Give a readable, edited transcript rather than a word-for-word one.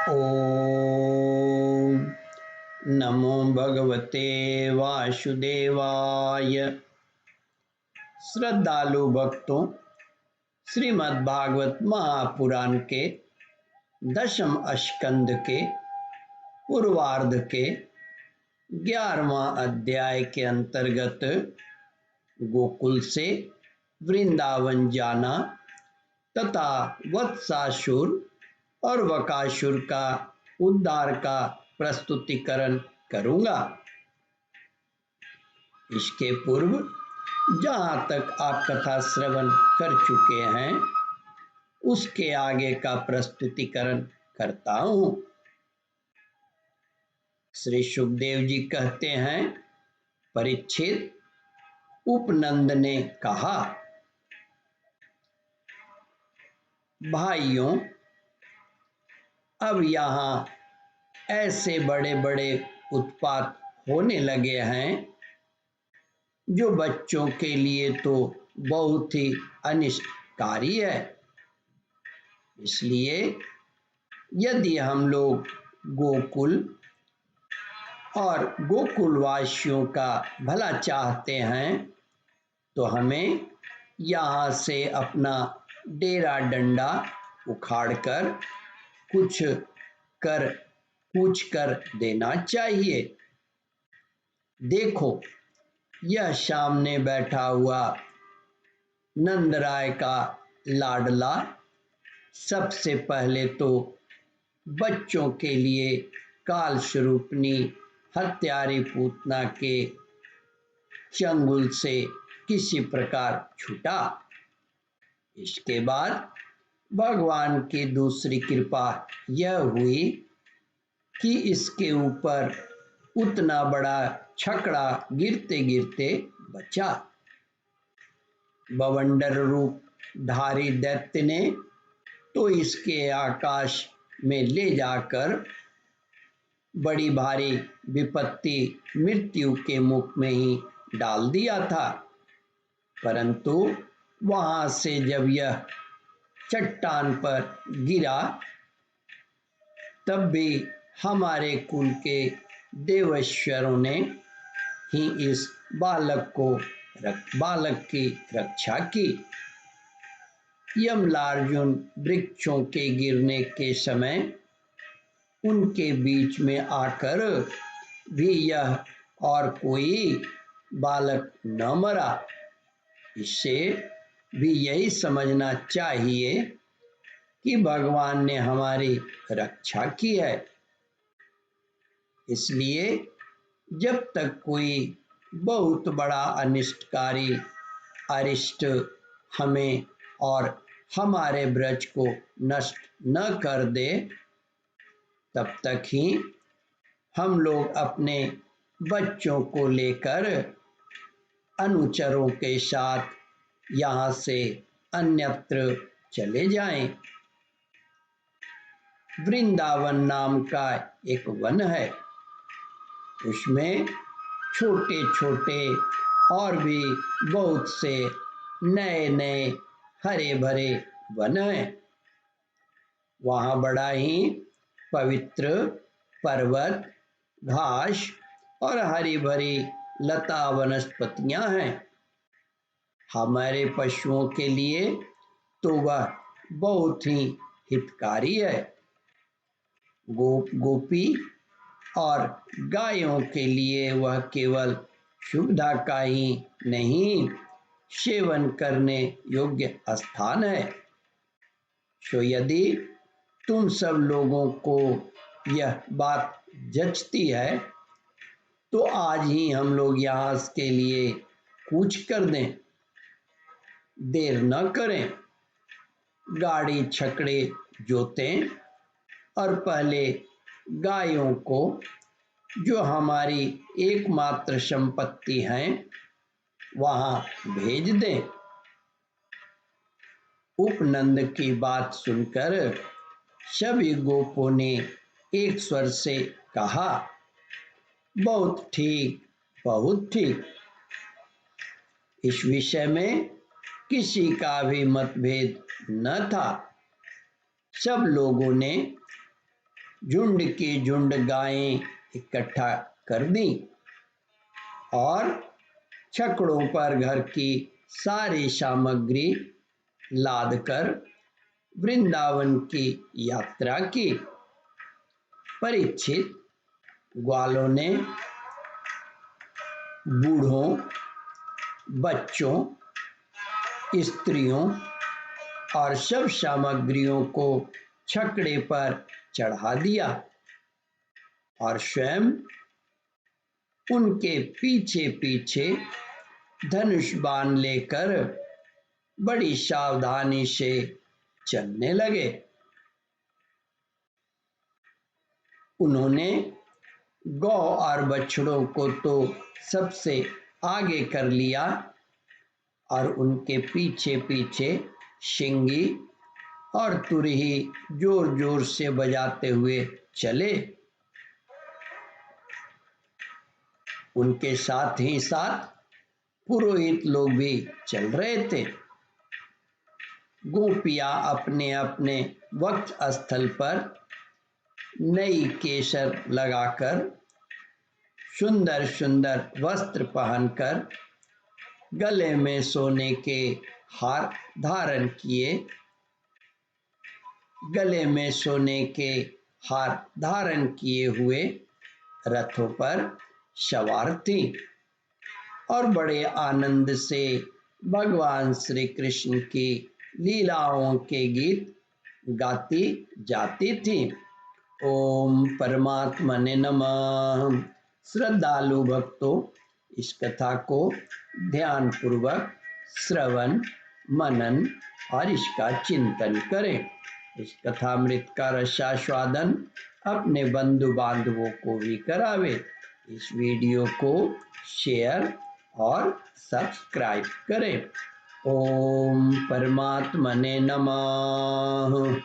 ओम नमो भगवते वासुदेवाय। श्रद्धालु भक्तों, श्रीमद् भागवत महापुराण के दशम स्कंद के पूर्वार्ध के 11वां अध्याय के अंतर्गत गोकुल से वृंदावन जाना तथा वत्सासुर और वकासुर का उद्धार का प्रस्तुतिकरण करूंगा। इसके पूर्व जहां तक आप कथा श्रवण कर चुके हैं उसके आगे का प्रस्तुतिकरण करता हूं। श्री सुखदेव जी कहते हैं, परीक्षित, उपनंद ने कहा, भाइयों, अब यहाँ ऐसे बड़े बड़े उत्पात होने लगे हैं जो बच्चों के लिए तो बहुत ही अनिष्टकारी है। इसलिए यदि हम लोग गोकुल और गोकुलवासियों का भला चाहते हैं तो हमें यहाँ से अपना डेरा डंडा उखाड़कर कुछ कर देना चाहिए। देखो, यह सामने बैठा हुआ नंदराय का लाडला सबसे पहले तो बच्चों के लिए काल स्वरूपनी हत्यारी पूतना के चंगुल से किसी प्रकार छूटा। इसके बाद भगवान की दूसरी कृपा यह हुई कि इसके ऊपर उतना बड़ा छकड़ा गिरते गिरते बचा। बवंडर रूप धारी दैत्य ने तो इसके आकाश में ले जाकर बड़ी भारी विपत्ति मृत्यु के मुख में ही डाल दिया था। परंतु वहां से जब यह चट्टान पर गिरा तब भी हमारे कुल के देवेश्वरों ने ही इस बालक की रक्षा की। यमलार्जुन वृक्षों के गिरने के समय उनके बीच में आकर भी यह और कोई बालक न मरा। इससे भी यही समझना चाहिए कि भगवान ने हमारी रक्षा की है। इसलिए जब तक कोई बहुत बड़ा अनिष्टकारी अरिष्ट हमें और हमारे ब्रज को नष्ट न कर दे तब तक ही हम लोग अपने बच्चों को लेकर अनुचरों के साथ यहाँ से अन्यत्र चले जाएं। वृंदावन नाम का एक वन है, उसमें छोटे छोटे और भी बहुत से नए नए हरे भरे वन हैं। वहाँ बड़ा ही पवित्र पर्वत, घास और हरी भरी लता वनस्पतियां हैं। हमारे पशुओं के लिए तो वह बहुत ही हितकारी है। गोपी और गायों के लिए वह केवल सुविधा का ही नहीं, सेवन करने योग्य स्थान है। तो यदि तुम सब लोगों को यह बात जचती है तो आज ही हम लोग यहाँ के लिए कूच कर दें, देर न करें, गाड़ी छकड़े जोतें और पहले गायों को, जो हमारी एकमात्र संपत्ति हैं, वहां भेज दें। उपनंद की बात सुनकर सभी गोपों ने एक स्वर से कहा, बहुत ठीक, बहुत ठीक। इस विषय में किसी का भी मतभेद न था। सब लोगों ने झुंड की झुंड गायें इकट्ठा कर दी और छकड़ों पर घर की सारी सामग्री लाद कर वृंदावन की यात्रा की। परीक्षित ग्वालों ने बूढ़ों, बच्चों, स्त्रियों और सब सामग्रियों को छकड़े पर चढ़ा दिया और स्वयं उनके पीछे पीछे धनुष बाण लेकर बड़ी सावधानी से चलने लगे। उन्होंने गौ और बछड़ों को तो सबसे आगे कर लिया और उनके पीछे पीछे शिंगी और तुरही जोर जोर से बजाते हुए चले। उनके साथ ही साथ पुरोहित लोग भी चल रहे थे। गोपियां अपने अपने वक्ष स्थल पर नई केसर लगाकर, सुंदर सुंदर वस्त्र पहनकर, गले में सोने के हार धारण किए, गले में सोने के हार धारण किए हुए रथों पर सवार थी और बड़े आनंद से भगवान श्री कृष्ण की लीलाओं के गीत गाती जाती थी। ओम परमात्मने नमः। श्रद्धालु भक्तों, इस कथा को ध्यान पूर्वक श्रवण, मनन और इसका चिंतन करें। इस कथामृत का रसास्वादन अपने बंधु बांधवों को भी करावे। इस वीडियो को शेयर और सब्सक्राइब करें। ओम परमात्मने नमः।